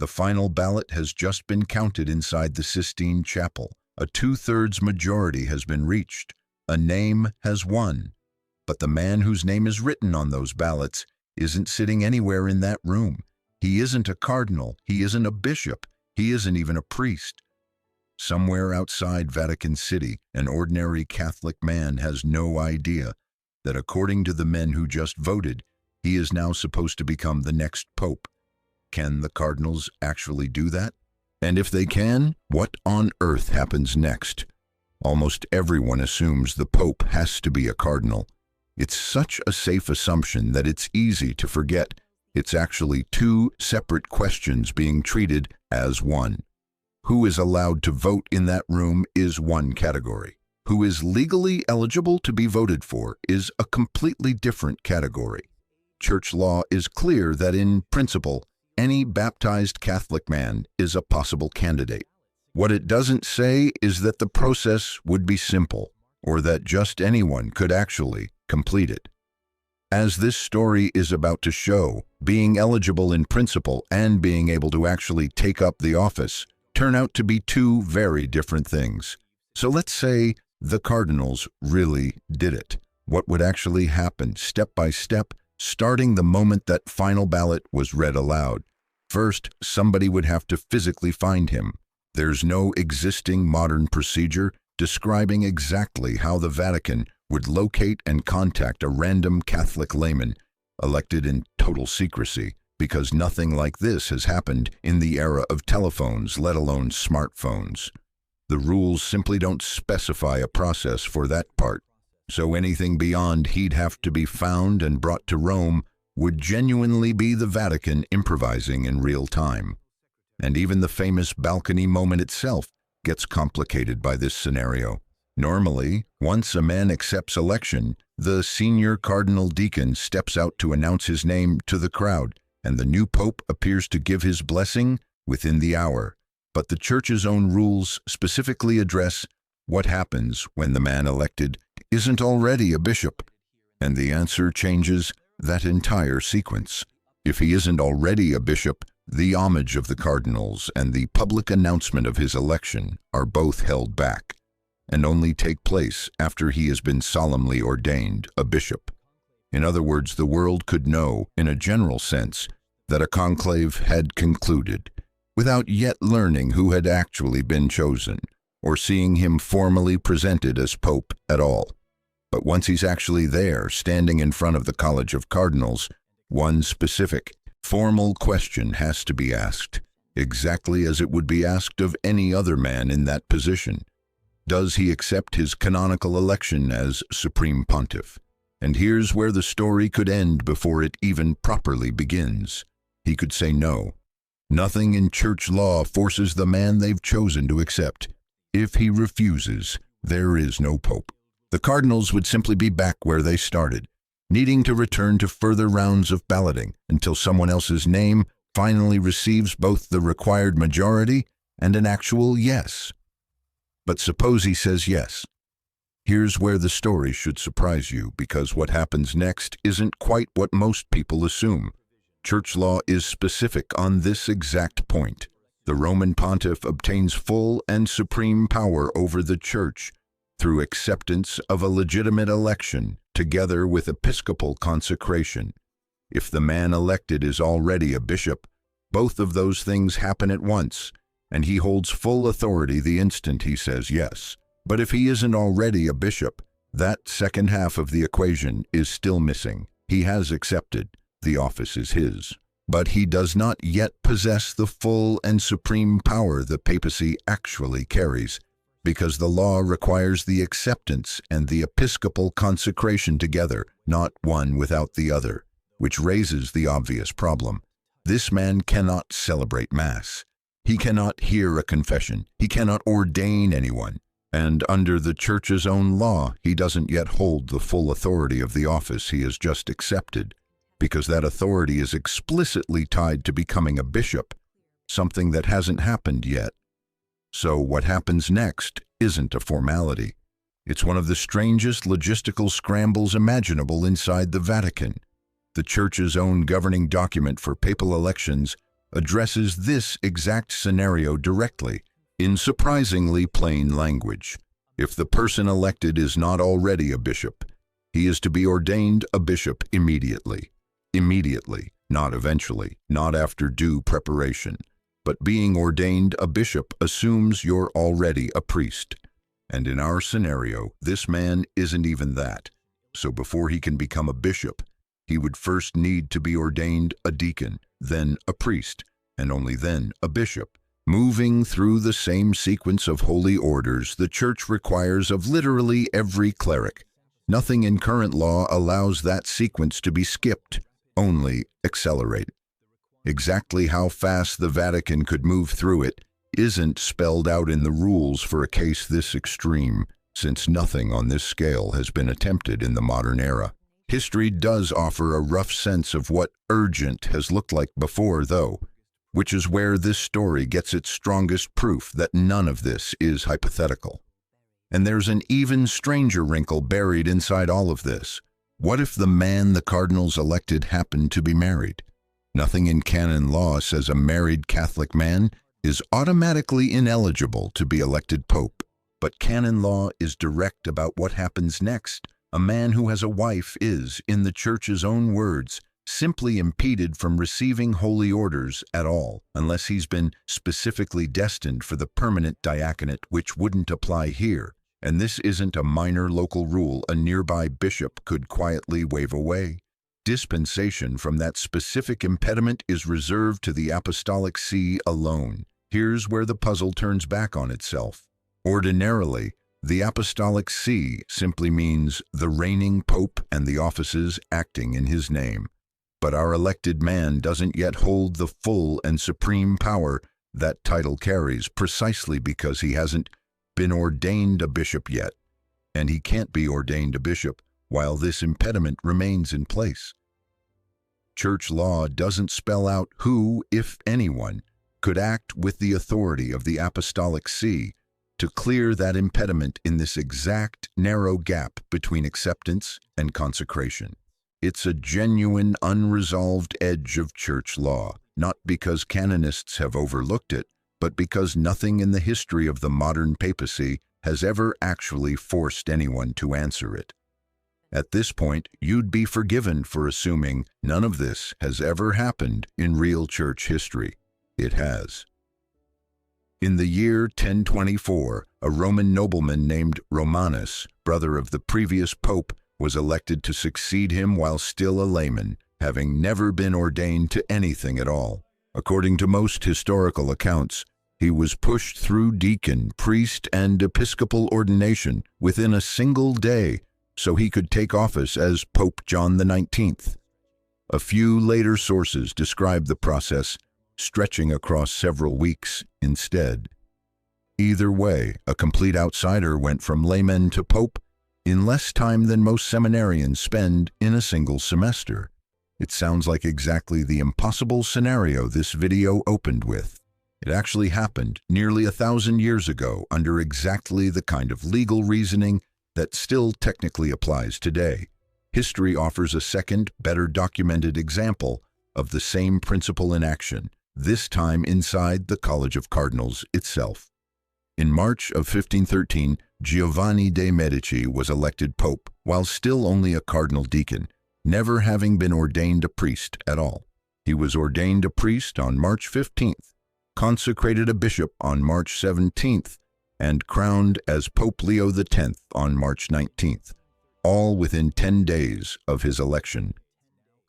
The final ballot has just been counted inside the Sistine Chapel. A 2/3 majority has been reached. A name has won. But the man whose name is written on those ballots isn't sitting anywhere in that room. He isn't a cardinal. He isn't a bishop. He isn't even a priest. Somewhere outside Vatican City, an ordinary Catholic man has no idea that according to the men who just voted, he is now supposed to become the next pope. Can the cardinals actually do that? And if they can, what on earth happens next? Almost everyone assumes the pope has to be a cardinal. It's such a safe assumption that it's easy to forget it's actually two separate questions being treated as one. Who is allowed to vote in that room is one category. Who is legally eligible to be voted for is a completely different category. Church law is clear that in principle, any baptized Catholic man is a possible candidate. What it doesn't say is that the process would be simple, or that just anyone could actually complete it. As this story is about to show, being eligible in principle and being able to actually take up the office turn out to be two very different things. So let's say the cardinals really did it. What would actually happen step by step, starting the moment that final ballot was read aloud? First, somebody would have to physically find him. There's no existing modern procedure describing exactly how the Vatican would locate and contact a random Catholic layman elected in total secrecy, because nothing like this has happened in the era of telephones, let alone smartphones. The rules simply don't specify a process for that part, so anything beyond he'd have to be found and brought to Rome would genuinely be the Vatican improvising in real time. And even the famous balcony moment itself gets complicated by this scenario. Normally, once a man accepts election, the senior cardinal deacon steps out to announce his name to the crowd, and the new pope appears to give his blessing within the hour. But the Church's own rules specifically address what happens when the man elected isn't already a bishop, and the answer changes that entire sequence. If he isn't already a bishop, the homage of the cardinals and the public announcement of his election are both held back, and only take place after he has been solemnly ordained a bishop. In other words, the world could know, in a general sense, that a conclave had concluded, without yet learning who had actually been chosen, or seeing him formally presented as pope at all. But once he's actually there, standing in front of the College of Cardinals, one specific, formal question has to be asked, exactly as it would be asked of any other man in that position. Does he accept his canonical election as Supreme Pontiff? And here's where the story could end before it even properly begins. He could say no. Nothing in church law forces the man they've chosen to accept. If he refuses, there is no pope. The cardinals would simply be back where they started, needing to return to further rounds of balloting until someone else's name finally receives both the required majority and an actual yes. But suppose he says yes. Here's where the story should surprise you, because what happens next isn't quite what most people assume. Church law is specific on this exact point. The Roman pontiff obtains full and supreme power over the church through acceptance of a legitimate election, together with episcopal consecration. If the man elected is already a bishop, both of those things happen at once, and he holds full authority the instant he says yes. But if he isn't already a bishop, that second half of the equation is still missing. He has accepted, the office is his, but he does not yet possess the full and supreme power the papacy actually carries, because the law requires the acceptance and the episcopal consecration together, not one without the other, which raises the obvious problem. This man cannot celebrate Mass. He cannot hear a confession. He cannot ordain anyone. And under the Church's own law, he doesn't yet hold the full authority of the office he has just accepted, because that authority is explicitly tied to becoming a bishop, something that hasn't happened yet. So what happens next isn't a formality. It's one of the strangest logistical scrambles imaginable inside the Vatican. The Church's own governing document for papal elections addresses this exact scenario directly, in surprisingly plain language. If the person elected is not already a bishop, he is to be ordained a bishop immediately. Immediately, not eventually, not after due preparation. But being ordained a bishop assumes you're already a priest. And in our scenario, this man isn't even that. So before he can become a bishop, he would first need to be ordained a deacon, then a priest, and only then a bishop. Moving through the same sequence of holy orders the Church requires of literally every cleric. Nothing in current law allows that sequence to be skipped, only accelerate. Exactly how fast the Vatican could move through it isn't spelled out in the rules for a case this extreme, since nothing on this scale has been attempted in the modern era. History does offer a rough sense of what urgent has looked like before, though, which is where this story gets its strongest proof that none of this is hypothetical. And there's an even stranger wrinkle buried inside all of this. What if the man the cardinals elected happened to be married? Nothing in canon law says a married Catholic man is automatically ineligible to be elected pope. But canon law is direct about what happens next. A man who has a wife is, in the Church's own words, simply impeded from receiving holy orders at all, unless he's been specifically destined for the permanent diaconate, which wouldn't apply here. And this isn't a minor local rule a nearby bishop could quietly wave away. Dispensation from that specific impediment is reserved to the Apostolic See alone. Here's where the puzzle turns back on itself. Ordinarily, the Apostolic See simply means the reigning pope and the offices acting in his name. But our elected man doesn't yet hold the full and supreme power that title carries, precisely because he hasn't been ordained a bishop yet. And he can't be ordained a bishop while this impediment remains in place. Church law doesn't spell out who, if anyone, could act with the authority of the Apostolic See to clear that impediment in this exact narrow gap between acceptance and consecration. It's a genuine unresolved edge of church law, not because canonists have overlooked it, but because nothing in the history of the modern papacy has ever actually forced anyone to answer it. At this point, you'd be forgiven for assuming none of this has ever happened in real church history. It has. In the year 1024, a Roman nobleman named Romanus, brother of the previous pope, was elected to succeed him while still a layman, having never been ordained to anything at all. According to most historical accounts, he was pushed through deacon, priest, and episcopal ordination within a single day so he could take office as Pope John XIX. A few later sources describe the process stretching across several weeks instead. Either way, a complete outsider went from layman to pope in less time than most seminarians spend in a single semester. It sounds like exactly the impossible scenario this video opened with. It actually happened nearly 1,000 years ago under exactly the kind of legal reasoning that still technically applies today. History offers a second, better documented example of the same principle in action, this time inside the College of Cardinals itself. In March of 1513, Giovanni de' Medici was elected pope while still only a cardinal deacon, never having been ordained a priest at all. He was ordained a priest on March 15th, consecrated a bishop on March 17th, and crowned as Pope Leo X on March 19th, all within 10 days of his election.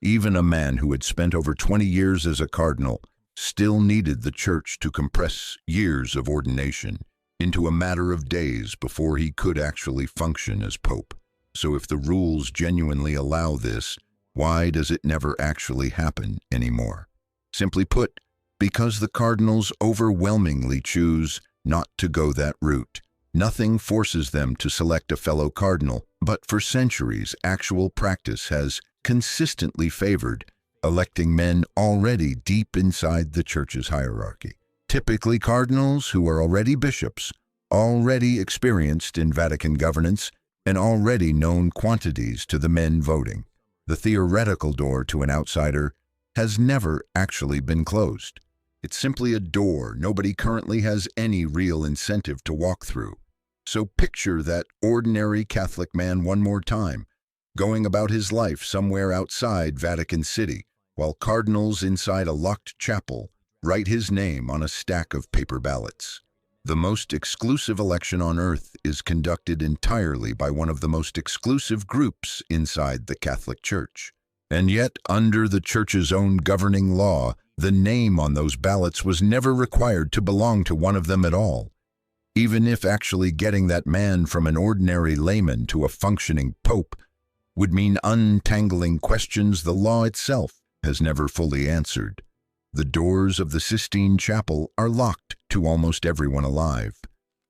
Even a man who had spent over 20 years as a cardinal still needed the Church to compress years of ordination into a matter of days before he could actually function as pope. So if the rules genuinely allow this, why does it never actually happen anymore? Simply put, because the cardinals overwhelmingly choose not to go that route. Nothing forces them to select a fellow cardinal, but for centuries, actual practice has consistently favored electing men already deep inside the Church's hierarchy. Typically cardinals who are already bishops, already experienced in Vatican governance, and already known quantities to the men voting. The theoretical door to an outsider has never actually been closed. It's simply a door nobody currently has any real incentive to walk through. So picture that ordinary Catholic man one more time, going about his life somewhere outside Vatican City, while cardinals inside a locked chapel write his name on a stack of paper ballots. The most exclusive election on earth is conducted entirely by one of the most exclusive groups inside the Catholic Church. And yet, under the Church's own governing law, the name on those ballots was never required to belong to one of them at all. Even if actually getting that man from an ordinary layman to a functioning pope would mean untangling questions the law itself has never fully answered. The doors of the Sistine Chapel are locked to almost everyone alive,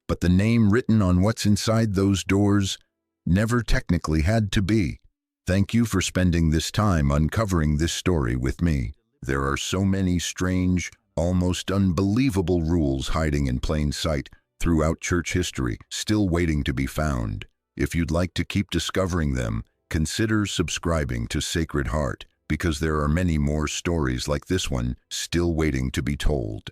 but the name written on what's inside those doors never technically had to be. Thank you for spending this time uncovering this story with me. There are so many strange, almost unbelievable rules hiding in plain sight throughout church history, still waiting to be found. If you'd like to keep discovering them, consider subscribing to Sacred Heart, because there are many more stories like this one still waiting to be told.